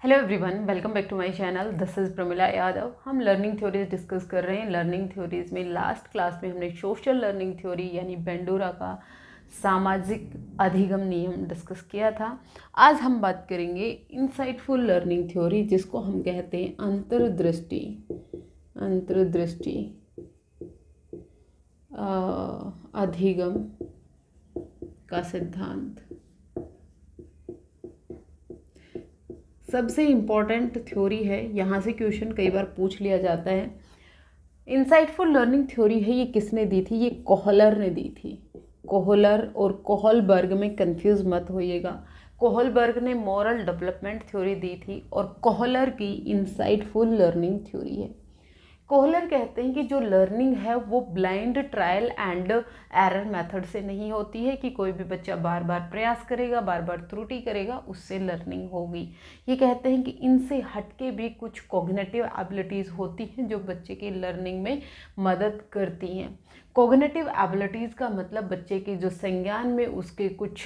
Hello everyone, welcome back to my channel. This is Pramila Yadav. हम learning theories discuss कर रहे हैं। लर्निंग थ्योरीज में लास्ट क्लास में हमने सोशल लर्निंग थ्योरी यानी बेंडोरा का सामाजिक अधिगम नियम डिस्कस किया था। आज हम बात करेंगे इनसाइटफुल लर्निंग थ्योरी, जिसको हम कहते हैं अंतर्दृष्टि अधिगम का सिद्धांत। सबसे इम्पॉर्टेंट थ्योरी है, यहाँ से क्वेश्चन कई बार पूछ लिया जाता है। इनसाइटफुल लर्निंग थ्योरी है, ये किसने दी थी? ये कोहलर ने दी थी। कोहलर और कोहलबर्ग में कंफ्यूज मत होइएगा। कोहलबर्ग ने मॉरल डेवलपमेंट थ्योरी दी थी और कोहलर की इनसाइटफुल लर्निंग थ्योरी है। कोहलर कहते हैं कि जो लर्निंग है वो blind trial and error method से नहीं होती है, कि कोई भी बच्चा बार बार प्रयास करेगा, बार बार त्रुटि करेगा, उससे लर्निंग होगी। ये कहते हैं कि इनसे हटके भी कुछ कॉग्निटिव एबिलिटीज़ होती हैं जो बच्चे की लर्निंग में मदद करती हैं। कॉग्निटिव एबिलिटीज़ का मतलब बच्चे के जो संज्ञान में उसके कुछ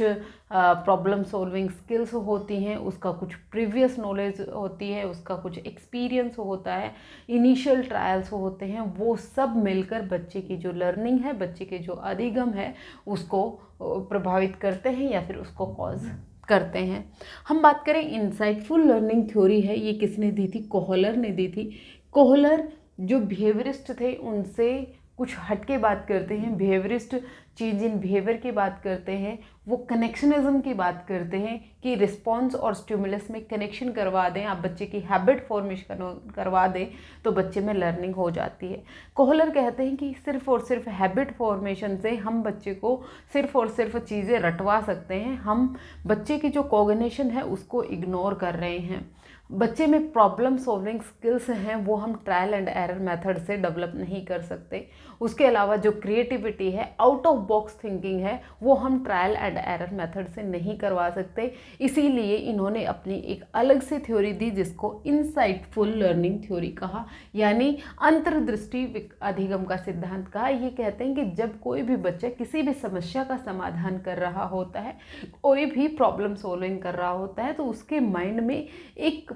प्रॉब्लम सॉल्विंग स्किल्स होती हैं, उसका कुछ प्रीवियस नॉलेज होती है, उसका कुछ एक्सपीरियंस होता है, इनिशियल ट्रायल्स होते हैं, वो सब मिलकर बच्चे की जो लर्निंग है, बच्चे के जो अधिगम है, उसको प्रभावित करते हैं या फिर उसको कॉज करते हैं। हम बात करें इनसाइटफुल लर्निंग थ्योरी है, ये किसने दी थी? कोहलर ने दी थी। कोहलर जो बिहेवियरिस्ट थे उनसे कुछ हटके बात करते हैं। बिहेवियरिस्ट चेंज इन बिहेवियर की बात करते हैं, वो कनेक्शनिज्म की बात करते हैं कि रिस्पॉन्स और स्टिमुलस में कनेक्शन करवा दें, आप बच्चे की हैबिट फॉर्मेशन करवा दें तो बच्चे में लर्निंग हो जाती है। कोहलर कहते हैं कि सिर्फ और सिर्फ हैबिट फॉर्मेशन से हम बच्चे को सिर्फ और सिर्फ चीज़ें रटवा सकते हैं, हम बच्चे की जो कॉग्निशन है उसको इग्नोर कर रहे हैं। बच्चे में प्रॉब्लम सॉल्विंग स्किल्स हैं वो हम ट्रायल एंड एरर मेथड से डेवलप नहीं कर सकते। उसके अलावा जो क्रिएटिविटी है, आउट ऑफ बॉक्स थिंकिंग है, वो हम ट्रायल एंड एरर मेथड से नहीं करवा सकते। इसीलिए इन्होंने अपनी एक अलग से थ्योरी दी जिसको इनसाइटफुल लर्निंग थ्योरी कहा, यानी अंतर्दृष्टि अधिगम का सिद्धांत कहा। ये कहते हैं कि जब कोई भी बच्चा किसी भी समस्या का समाधान कर रहा होता है, कोई भी प्रॉब्लम सॉल्विंग कर रहा होता है, तो उसके माइंड में एक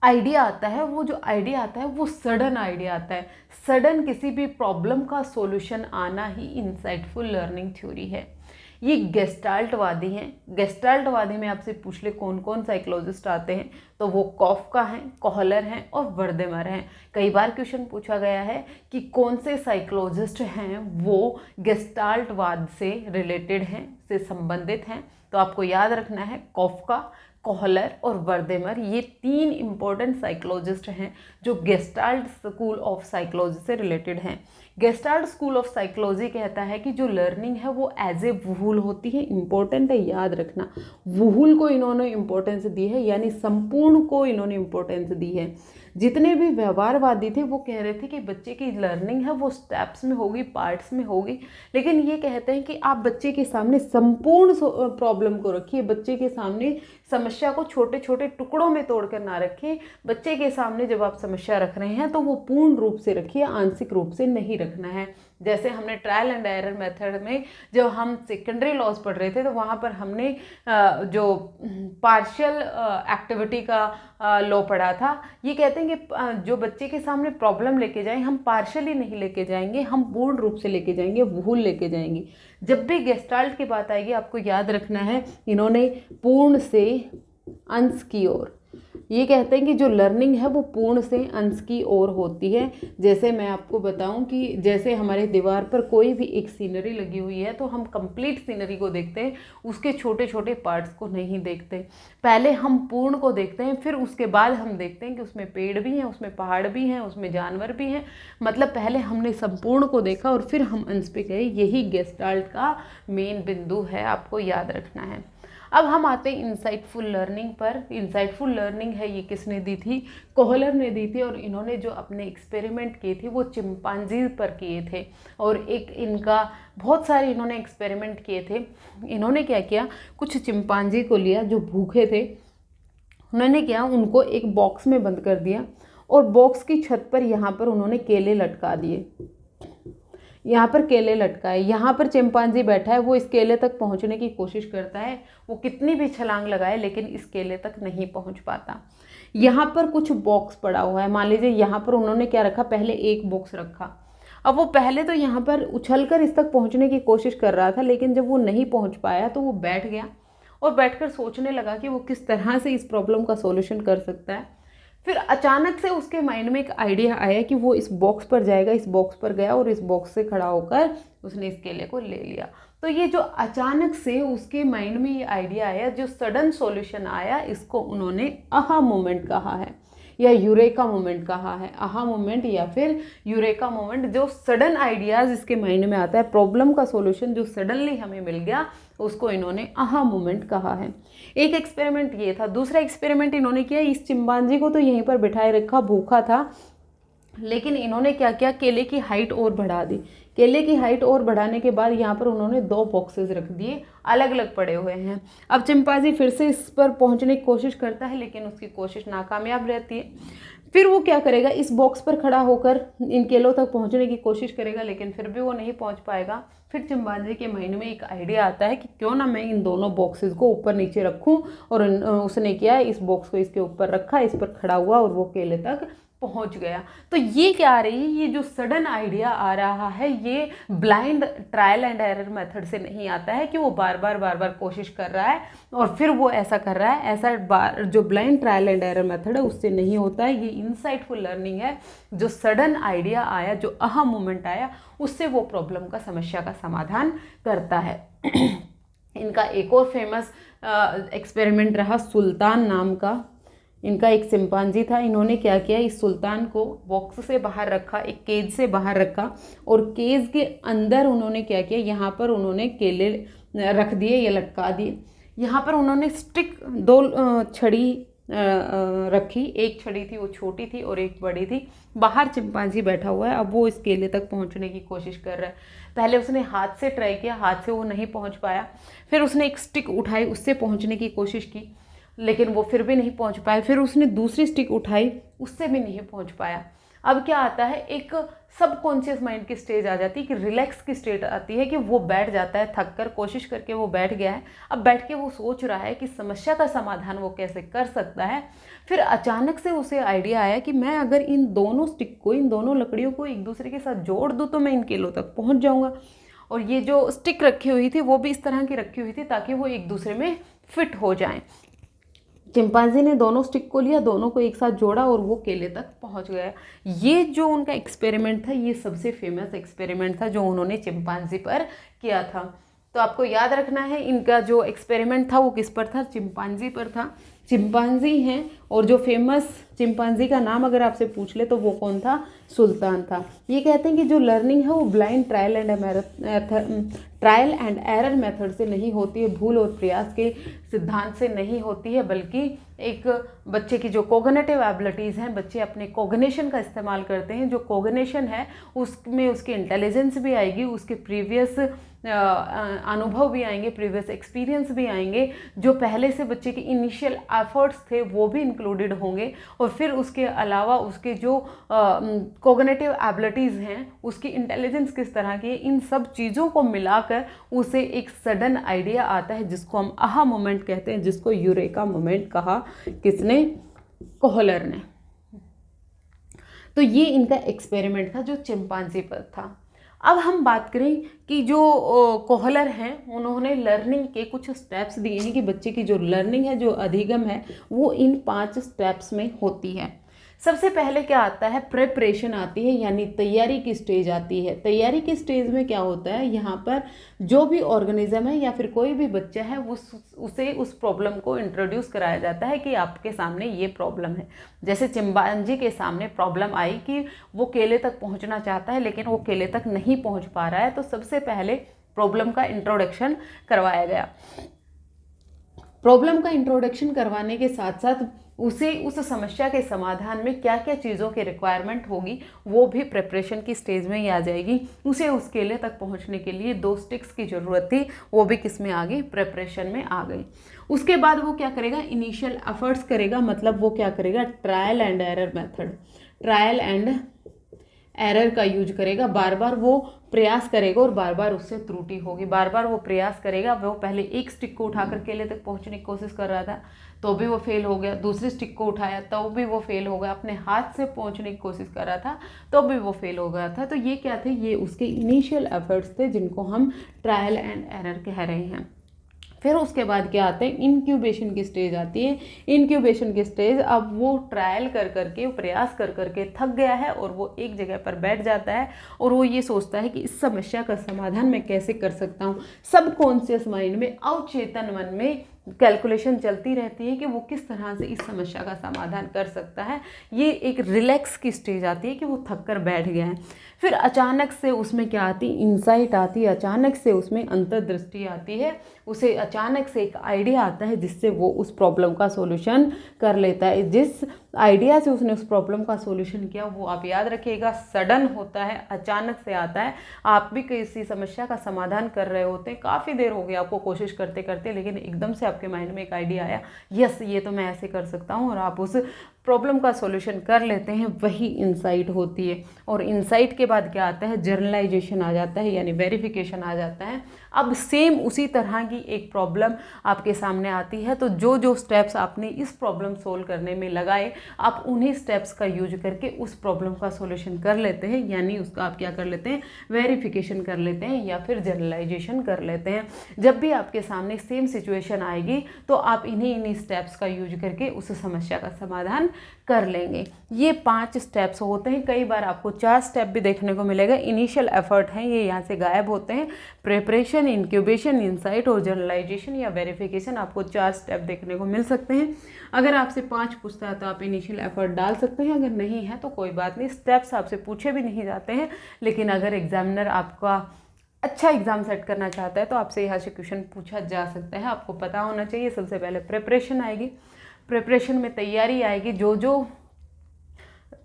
आइडिया आता है। वो जो आइडिया आता है वो सडन आइडिया आता है। सडन किसी भी प्रॉब्लम का सॉल्यूशन आना ही इनसाइटफुल लर्निंग थ्योरी है। ये गेस्टाल्टवादी हैं। गेस्टाल्टवादी में आपसे पूछ ले कौन कौन साइकोलॉजिस्ट आते हैं, तो वो कॉफका हैं, कोहलर हैं और वर्देमर हैं। कई बार क्वेश्चन पूछा गया है कि कौन से साइकोलॉजिस्ट हैं वो गेस्टाल्टवाद से रिलेटेड हैं, से संबंधित हैं, तो आपको याद रखना है कॉफका, कोहलर और वर्देमर, ये तीन इंपॉर्टेंट साइकोलॉजिस्ट हैं जो गेस्टाल्ट स्कूल ऑफ साइकोलॉजी से रिलेटेड हैं। गेस्टाल्ट स्कूल ऑफ साइकोलॉजी कहता है कि जो लर्निंग है वो एज ए वूल होती है। इंपॉर्टेंट है, याद रखना, वूल को इन्होंने इंपॉर्टेंस दी है, यानी संपूर्ण को इन्होंने इंपॉर्टेंस दी है। जितने भी व्यवहारवादी थे वो कह रहे थे कि बच्चे की लर्निंग है वो स्टेप्स में होगी, पार्ट्स में होगी, लेकिन ये कहते हैं कि आप बच्चे के सामने संपूर्ण प्रॉब्लम को रखिए, बच्चे के सामने समस्या को छोटे छोटे टुकड़ों में तोड़कर ना रखें। बच्चे के सामने जब आप समस्या रख रहे हैं तो वो पूर्ण रूप से रखिए, आंशिक रूप से नहीं रखना है। जैसे हमने ट्रायल एंड एरर मेथड में जब हम सेकेंडरी लॉज पढ़ रहे थे तो वहाँ पर हमने जो पार्शियल एक्टिविटी का लॉ पढ़ा था। ये कहते हैं कि जो बच्चे के सामने प्रॉब्लम लेके जाएं, हम पार्शियली नहीं लेके जाएंगे, हम पूर्ण रूप से लेके जाएंगे, वूल लेके जाएंगे। जब भी गेस्टाल्ट की बात आएगी आपको याद रखना है, इन्होंने पूर्ण से अंश की ओर, ये कहते हैं कि जो लर्निंग है वो पूर्ण से अंश की ओर होती है। जैसे मैं आपको बताऊं कि जैसे हमारे दीवार पर कोई भी एक सीनरी लगी हुई है तो हम कंप्लीट सीनरी को देखते हैं, उसके छोटे छोटे पार्ट्स को नहीं देखते। पहले हम पूर्ण को देखते हैं, फिर उसके बाद हम देखते हैं कि उसमें पेड़ भी हैं, उसमें पहाड़ भी हैं, उसमें जानवर भी हैं। मतलब पहले हमने संपूर्ण को देखा और फिर हम अंश पे गए। यही गेस्टाल्ट का मेन बिंदु है, आपको याद रखना है। अब हम आते हैं इनसाइटफुल लर्निंग पर। इनसाइटफुल लर्निंग है, ये किसने दी थी? कोहलर ने दी थी। और इन्होंने जो अपने एक्सपेरिमेंट किए थे वो चिंपांजी पर किए थे, और एक इनका बहुत सारे इन्होंने एक्सपेरिमेंट किए थे। इन्होंने क्या किया, कुछ चिंपांजी को लिया जो भूखे थे, उन्होंने क्या, उनको एक बॉक्स में बंद कर दिया और बॉक्स की छत पर यहाँ पर उन्होंने केले लटका दिए। यहाँ पर केले लटका है, यहाँ पर चिंपांजी बैठा है, वो इस केले तक पहुँचने की कोशिश करता है, वो कितनी भी छलांग लगाए लेकिन इस केले तक नहीं पहुँच पाता। यहाँ पर कुछ बॉक्स पड़ा हुआ है, मान लीजिए यहाँ पर उन्होंने क्या रखा, पहले एक बॉक्स रखा। अब वो पहले तो यहाँ पर उछलकर इस तक पहुँचने की कोशिश कर रहा था, लेकिन जब वो नहीं पहुँच पाया तो वो बैठ गया और बैठकर सोचने लगा कि वो किस तरह से इस प्रॉब्लम का सॉल्यूशन कर सकता है। फिर अचानक से उसके माइंड में एक आइडिया आया कि वो इस बॉक्स पर जाएगा, इस बॉक्स पर गया और इस बॉक्स से खड़ा होकर उसने इस केले को ले लिया। तो ये जो अचानक से उसके माइंड में ये आइडिया आया, जो सडन सॉल्यूशन आया, इसको उन्होंने आहा मोमेंट कहा है या यूरेका मोमेंट कहा है। आहा मोमेंट या फिर यूरेका मोमेंट, जो सडन आइडियाज़ इसके माइंड में आता है, प्रॉब्लम का सॉल्यूशन जो सडनली हमें मिल गया, उसको इन्होंने आहा मोमेंट कहा है। एक एक्सपेरिमेंट ये था। दूसरा एक्सपेरिमेंट इन्होंने किया, इस चिंपांजी को तो यहीं पर बिठाए रखा, भूखा था, लेकिन इन्होंने क्या किया, केले की हाइट और बढ़ा दी। केले की हाइट और बढ़ाने के बाद यहाँ पर उन्होंने 2 बॉक्सेस रख दिए, अलग अलग पड़े हुए हैं। अब चिंपांजी फिर से इस पर पहुँचने की कोशिश करता है, लेकिन उसकी कोशिश नाकामयाब रहती है। फिर वो क्या करेगा, इस बॉक्स पर खड़ा होकर इन केलों तक पहुँचने की कोशिश करेगा, लेकिन फिर भी वो नहीं पहुँच पाएगा। फिर चिंपांजी के माइंड में एक आइडिया आता है कि क्यों ना मैं इन दोनों बॉक्सेस को ऊपर नीचे रखूं, और उसने किया, इस बॉक्स को इसके ऊपर रखा, इस पर खड़ा हुआ और वो केले तक पहुंच गया। तो ये क्या आ रही है, ये जो सडन आइडिया आ रहा है, ये blind trial and error method से नहीं आता है कि वो बार बार कोशिश कर रहा है और फिर वो ऐसा कर रहा है। ऐसा जो blind trial and error method है उससे नहीं होता है। ये इनसाइटफुल लर्निंग है, जो सडन आइडिया आया, जो अहा मोमेंट आया, उससे वो प्रॉब्लम का, समस्या का समाधान करता है। इनका एक और फेमस एक्सपेरिमेंट रहा सुल्तान नाम का। इनका एक चिंपांजी था, इन्होंने क्या किया, इस सुल्तान को बॉक्स से बाहर रखा, एक केज से बाहर रखा, और केज के अंदर उन्होंने क्या किया, यहाँ पर उन्होंने केले रख दिए या लटका दिए। यहाँ पर उन्होंने स्टिक, 2 छड़ी रखी, एक छड़ी थी वो छोटी थी और एक बड़ी थी। बाहर चिंपांजी बैठा हुआ है, अब वो इस केले तक पहुँचने की कोशिश कर रहा है। पहले उसने हाथ से ट्राई किया, हाथ से वो नहीं पहुँच पाया। फिर उसने एक स्टिक उठाई, उससे पहुँचने की कोशिश की, लेकिन वो फिर भी नहीं पहुंच पाए। फिर उसने दूसरी स्टिक उठाई, उससे भी नहीं पहुंच पाया। अब क्या आता है, एक सबकॉन्शियस माइंड की स्टेज आ जाती है, कि रिलैक्स की स्टेट आती है, कि वो बैठ जाता है, थक कर कोशिश करके वो बैठ गया है। अब बैठ के वो सोच रहा है कि समस्या का समाधान वो कैसे कर सकता है। फिर अचानक से उसे आइडिया आया कि मैं अगर इन दोनों स्टिक को, इन दोनों लकड़ियों को एक दूसरे के साथ जोड़ दूँ तो मैं इन केलों तक पहुँच जाऊँगा। और ये जो स्टिक रखी हुई थी वो भी इस तरह की रखी हुई थी ताकि वो एक दूसरे में फिट हो जाएं। चिंपांजी ने दोनों स्टिक को लिया, दोनों को एक साथ जोड़ा और वो केले तक पहुंच गया। ये जो उनका एक्सपेरिमेंट था, ये सबसे फेमस एक्सपेरिमेंट था जो उन्होंने चिंपांजी पर किया था। तो आपको याद रखना है, इनका जो एक्सपेरिमेंट था वो किस पर था, चिंपांजी पर था। चिंपांजी हैं, और जो फेमस चिंपांजी का नाम अगर आपसे पूछ ले तो वो कौन था, सुल्तान था। ये कहते हैं कि जो लर्निंग है वो blind trial and error method से नहीं होती है, भूल और प्रयास के सिद्धांत से नहीं होती है, बल्कि एक बच्चे की जो कोग्निटिव एबिलिटीज़ हैं, बच्चे अपने कोग्निशन का इस्तेमाल करते हैं। जो कोग्निशन है उसमें उसकी इंटेलिजेंस भी आएगी, उसके प्रीवियस अनुभव भी आएंगे, प्रीवियस एक्सपीरियंस भी आएंगे, जो पहले से बच्चे के इनिशियल एफर्ट्स थे वो भी इंक्लूडेड होंगे, और फिर उसके अलावा उसके जो कोग्निटिव एबिलिटीज़ हैं, उसकी इंटेलिजेंस किस तरह की है, इन सब चीज़ों को मिलाकर उसे एक सडन आइडिया आता है, जिसको हम आहा मोमेंट कहते हैं, जिसको यूरेका मोमेंट कहा। किसने, कोहलर ने। तो ये इनका एक्सपेरिमेंट था जो चिंपांजी पर था। अब हम बात करें कि जो कोहलर हैं, उन्होंने लर्निंग के कुछ स्टेप्स दिए हैं कि बच्चे की जो लर्निंग है, जो अधिगम है, वो इन 5 स्टेप्स में होती है। सबसे पहले क्या आता है, प्रिपरेशन आती है, यानी तैयारी की स्टेज आती है। तैयारी की स्टेज में क्या होता है, यहाँ पर जो भी ऑर्गेनिज्म है या फिर कोई भी बच्चा है, उसे उस प्रॉब्लम को इंट्रोड्यूस कराया जाता है कि आपके सामने ये प्रॉब्लम है। जैसे चिंपांजी के सामने प्रॉब्लम आई कि वो केले तक पहुँचना चाहता है लेकिन वो केले तक नहीं पहुँच पा रहा है, तो सबसे पहले प्रॉब्लम का इंट्रोडक्शन करवाया गया। प्रॉब्लम का इंट्रोडक्शन करवाने के साथ साथ उसे उस समस्या के समाधान में क्या क्या चीज़ों की रिक्वायरमेंट होगी वो भी प्रिपरेशन की स्टेज में ही आ जाएगी। उसे उस केले तक पहुंचने के लिए 2 स्टिक्स की ज़रूरत थी, वो भी किस में आ गई, प्रिपरेशन में आ गई। उसके बाद वो क्या करेगा, इनिशियल एफर्ट्स करेगा, मतलब वो क्या करेगा, trial and error method. Trial and error का यूज करेगा, बार बार वो प्रयास करेगा और बार बार उससे त्रुटि होगी, बार बार वो प्रयास करेगा। वो पहले एक स्टिक को उठाकर केले तक पहुंचने की कोशिश कर रहा था तो भी वो फेल हो गया, दूसरी स्टिक को उठाया तो भी वो फेल हो गया, अपने हाथ से पहुंचने की कोशिश कर रहा था तो भी वो फेल हो गया था। तो ये क्या थे, ये उसके इनिशियल एफर्ट्स थे जिनको हम ट्रायल एंड एरर कह रहे हैं। फिर उसके बाद क्या आते हैं, इनक्यूबेशन की स्टेज आती है। इनक्यूबेशन की स्टेज, अब वो ट्रायल कर करके, प्रयास कर करके थक गया है और वो एक जगह पर बैठ जाता है और वो ये सोचता है कि इस समस्या का समाधान मैं कैसे कर सकता हूँ। सबकॉन्शियस माइंड में, अवचेतन मन में कैलकुलेशन चलती रहती है कि वो किस तरह से इस समस्या का समाधान कर सकता है। ये एक रिलैक्स की स्टेज आती है कि वो थक कर बैठ गया है। फिर अचानक से उसमें क्या आती, इंसाइट आती है, अचानक से उसमें अंतर्दृष्टि आती है, उसे अचानक से एक आइडिया आता है जिससे वो उस प्रॉब्लम का सॉल्यूशन कर लेता है। जिस आइडिया से उसने उस प्रॉब्लम का सॉल्यूशन किया वो आप याद रखिएगा सडन होता है, अचानक से आता है। आप भी किसी समस्या का समाधान कर रहे होते हैं, काफ़ी देर हो गई आपको कोशिश करते करते, लेकिन एकदम से आपके माइंड में एक आइडिया आया, यस ये तो मैं ऐसे कर सकता हूँ, और आप उस प्रॉब्लम का सॉल्यूशन कर लेते हैं, वही इंसाइट होती है। और इंसाइट के बाद क्या आता है, जर्नलाइजेशन आ जाता है, यानी वेरिफिकेशन आ जाता है। अब सेम उसी तरह की एक प्रॉब्लम आपके सामने आती है, तो जो जो स्टेप्स आपने इस प्रॉब्लम सोल्व करने में लगाए, आप उन्हीं स्टेप्स का यूज करके उस प्रॉब्लम का सॉल्यूशन कर लेते हैं, यानी उसका आप क्या कर लेते हैं, वेरिफिकेशन कर लेते हैं या फिर जनरलाइजेशन कर लेते हैं। जब भी आपके सामने सेम सिचुएशन आएगी तो आप इन्हीं स्टेप्स का यूज करके उस समस्या का समाधान कर लेंगे। ये 5 स्टेप्स होते हैं, कई बार आपको 4 स्टेप भी देखने को मिलेगा। इनिशियल एफर्ट हैं, ये यहाँ से गायब होते हैं। प्रिपरेशन, इंक्यूबेशन, इंसाइट और जनरलाइजेशन या वेरिफिकेशन, आपको 4 स्टेप देखने को मिल सकते हैं। अगर आपसे 5 पूछता है तो आप इनिशियल एफर्ट डाल सकते हैं, अगर नहीं है तो कोई बात नहीं, स्टेप्स आपसे पूछे भी नहीं जाते हैं। लेकिन अगर एग्जामिनर आपका अच्छा एग्जाम सेट करना चाहता है तो आपसे यहाँ से क्वेश्चन पूछा जा सकता है। आपको पता होना चाहिए, सबसे पहले प्रिपरेशन आएगी, प्रिपरेशन में तैयारी आएगी, जो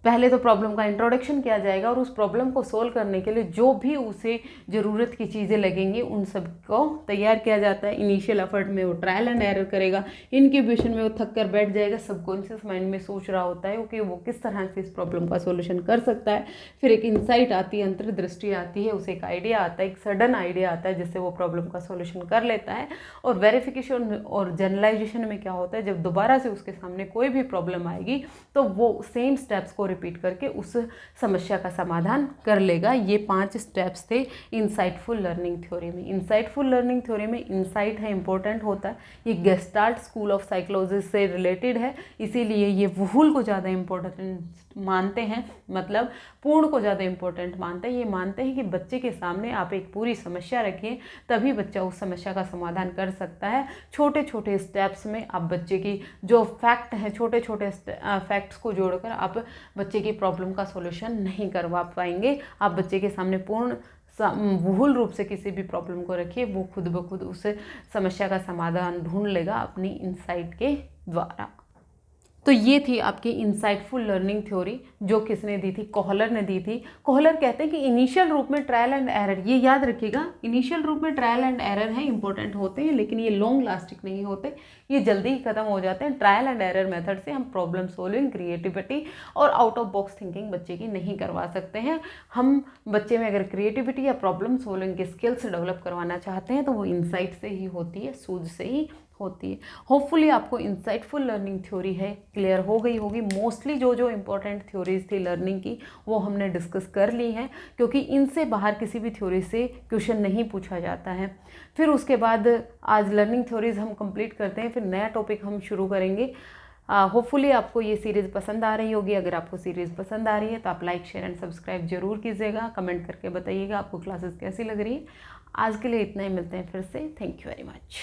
पहले तो प्रॉब्लम का इंट्रोडक्शन किया जाएगा और उस प्रॉब्लम को सोल्व करने के लिए जो भी उसे ज़रूरत की चीज़ें लगेंगी उन सब को तैयार किया जाता है। इनिशियल एफर्ट में वो ट्रायल एंड एरर करेगा, इनक्यूबेशन में वो थक कर बैठ जाएगा, सबकॉन्शियस माइंड में सोच रहा होता है कि वो किस तरह से इस प्रॉब्लम का सोल्यूशन कर सकता है। फिर एक इंसाइट आती है, अंतर्दृष्टि आती है, उसे एक आइडिया आता है, एक सडन आइडिया आता है जिससे वो प्रॉब्लम का सोल्यूशन कर लेता है। और वेरिफिकेशन और जनरलाइजेशन में क्या होता है, जब दोबारा से उसके सामने कोई भी प्रॉब्लम आएगी तो वो सेम स्टेप्स को रिपीट करके उस समस्या का समाधान कर लेगा। ये 5 स्टेप्स थे इंसाइटफुल लर्निंग थ्योरी में। इंसाइटफुल लर्निंग थ्योरी में इंसाइट है, इंपॉर्टेंट होता है। ये गेस्टाल्ट स्कूल ऑफ साइकोलॉजी से रिलेटेड है, इसीलिए ये वुहुल को ज़्यादा इंपॉर्टेंट मानते हैं, मतलब पूर्ण को ज़्यादा इंपॉर्टेंट मानते हैं। ये मानते हैं कि बच्चे के सामने आप एक पूरी समस्या रखिए, तभी बच्चा उस समस्या का समाधान कर सकता है। छोटे छोटे स्टेप्स में आप बच्चे की जो फैक्ट है, छोटे छोटे फैक्ट्स को जोड़कर आप बच्चे की प्रॉब्लम का सॉल्यूशन नहीं करवा पाएंगे। आप बच्चे के सामने पूर्ण वुहुल रूप से किसी भी प्रॉब्लम को रखिए, वो खुद ब खुद उस समस्या का समाधान ढूंढ लेगा अपनी इंसाइट के द्वारा। तो ये थी आपकी इंसाइटफुल लर्निंग थ्योरी, जो किसने दी थी, कोहलर ने दी थी। कोहलर कहते हैं कि इनिशियल रूप में ट्रायल एंड एरर, ये याद रखिएगा, इनिशियल रूप में ट्रायल एंड एरर हैं, इंपॉर्टेंट होते हैं, लेकिन ये लॉन्ग लास्टिंग नहीं होते, ये जल्दी ही खत्म हो जाते हैं। ट्रायल एंड एरर मेथड से हम प्रॉब्लम सॉल्विंग, क्रिएटिविटी और आउट ऑफ बॉक्स थिंकिंग बच्चे की नहीं करवा सकते हैं। हम बच्चे में अगर क्रिएटिविटी या प्रॉब्लम सॉल्विंग की स्किल्स डेवलप करवाना चाहते हैं तो वो इंसाइट से ही होती है, सूझ से ही होती है। होपफुली आपको इंसाइटफुल लर्निंग थ्योरी है क्लियर हो गई होगी। मोस्टली जो जो इम्पोर्टेंट थ्योरीज थी लर्निंग की वो हमने डिस्कस कर ली हैं, क्योंकि इनसे बाहर किसी भी थ्योरी से क्वेश्चन नहीं पूछा जाता है। फिर उसके बाद आज लर्निंग थ्योरीज हम कंप्लीट करते हैं, फिर नया टॉपिक हम शुरू करेंगे। होपफुली आपको ये सीरीज़ पसंद आ रही होगी। अगर आपको सीरीज़ पसंद आ रही है तो आप लाइक, शेयर एंड सब्सक्राइब जरूर कीजिएगा। कमेंट करके बताइएगा आपको क्लासेस कैसी लग रही है। आज के लिए इतना ही, मिलते हैं फिर से। Thank you very much.